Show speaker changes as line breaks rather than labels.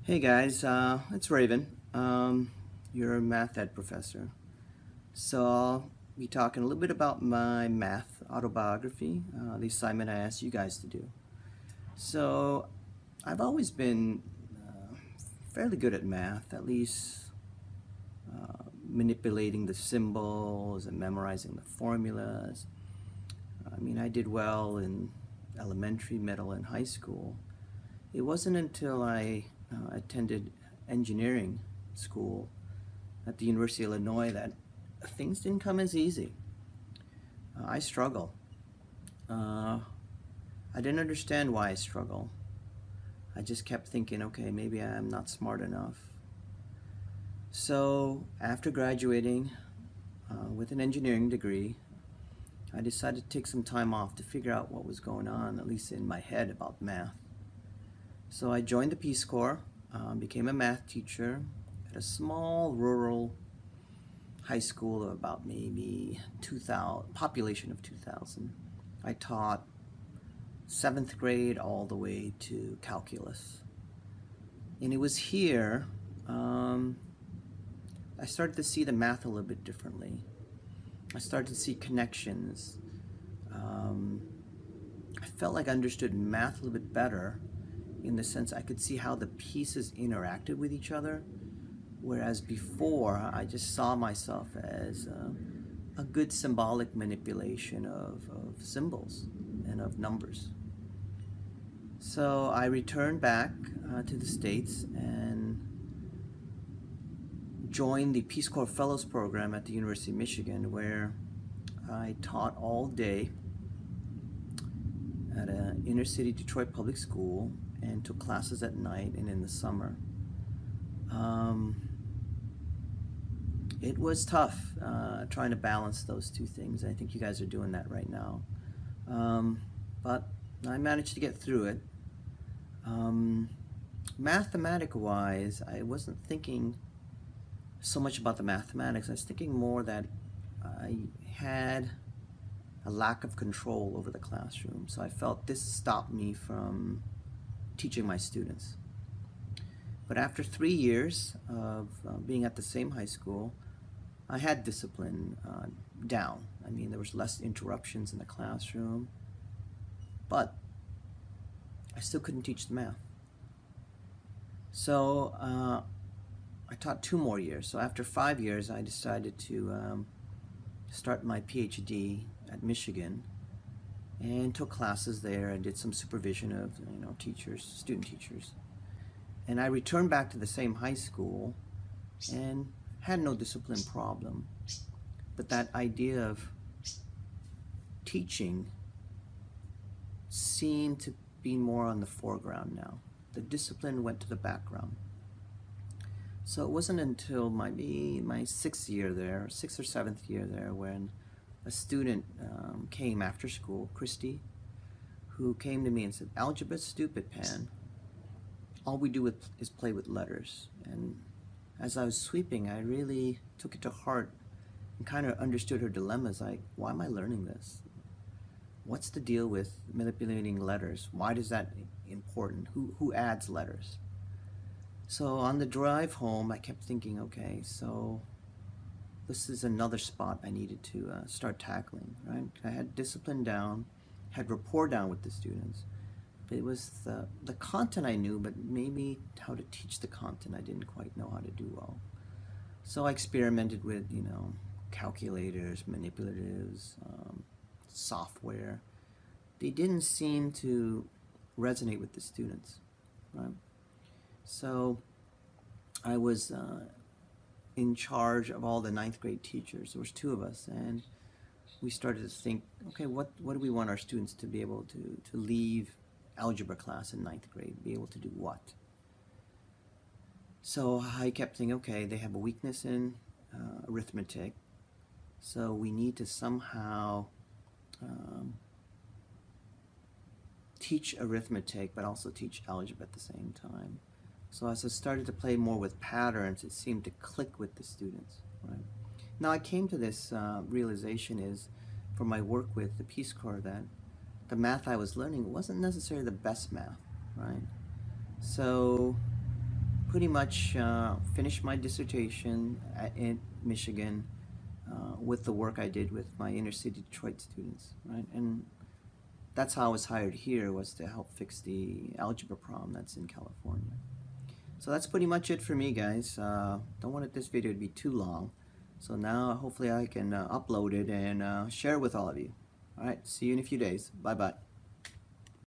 Hey guys, it's Raven, your math ed professor. So I'll be talking a little bit about my math autobiography, the assignment I asked you guys to do. So I've always been fairly good at math, at least manipulating the symbols and memorizing the formulas. I mean, I did well in elementary, middle, and high school. It wasn't until I attended engineering school at the University of Illinois that things didn't come as easy. I struggle. Uh, I didn't understand why I struggle. I just kept thinking, okay, maybe I'm not smart enough. So after graduating with an engineering degree, I decided to take some time off to figure out what was going on, at least in my head, about math. So I joined the Peace Corps, became a math teacher at a small rural high school of about maybe 2,000, population of 2,000. I taught 7th grade all the way to calculus. And it was here I started to see the math a little bit differently. I started to see connections. I felt like I understood math a little bit better in the sense I could see how the pieces interacted with each other, whereas before I just saw myself as a good symbolic manipulation of symbols and of numbers. So I returned back to the States and joined the Peace Corps Fellows Program at the University of Michigan, where I taught all day at an inner city Detroit public school and took classes at night and in the summer. It was tough trying to balance those two things. I think you guys are doing that right now. But I managed to get through it. Mathematic-wise, I wasn't thinking so much about the mathematics. I was thinking more that I had a lack of control over the classroom. So I felt this stopped me from teaching my students. But after 3 years of being at the same high school, I had discipline down. I mean, there was less interruptions in the classroom, but I still couldn't teach the math. So I taught 2 more years. So after 5 years, I decided to start my PhD at Michigan and took classes there and did some supervision of teachers, student teachers. And I returned back to the same high school and had no discipline problem. But that idea of teaching seemed to be more on the foreground now. The discipline went to the background. So it wasn't until maybe my 6th year there, 6th or 7th year there, when a student came after school, Christy, who came to me and said, "Algebra's stupid, Pan. All we do is play with letters." And as I was sweeping, I really took it to heart and kind of understood her dilemmas, like, why am I learning this? What's the deal with manipulating letters? Why is that important? Who adds letters? So on the drive home, I kept thinking, okay, so this is another spot I needed to start tackling, right? I had discipline down, had rapport down with the students, but it was the content I knew, but maybe how to teach the content I didn't quite know how to do well. So I experimented with, calculators, manipulatives, software. They didn't seem to resonate with the students, right? So I was in charge of all the 9th grade teachers. There was 2 of us, and we started to think, okay, what do we want our students to be able to leave algebra class in 9th grade, be able to do what? So I kept thinking, okay, they have a weakness in arithmetic, so we need to somehow teach arithmetic, but also teach algebra at the same time. So as I started to play more with patterns, it seemed to click with the students, right? Now I came to this realization is, for my work with the Peace Corps, that the math I was learning wasn't necessarily the best math, right? So pretty much finished my dissertation in Michigan with the work I did with my inner city Detroit students, right? And that's how I was hired here, was to help fix the algebra problem that's in California. So that's pretty much it for me, guys. Don't want this video to be too long. So now hopefully I can upload it and share it with all of you. All right, see you in a few days. Bye-bye.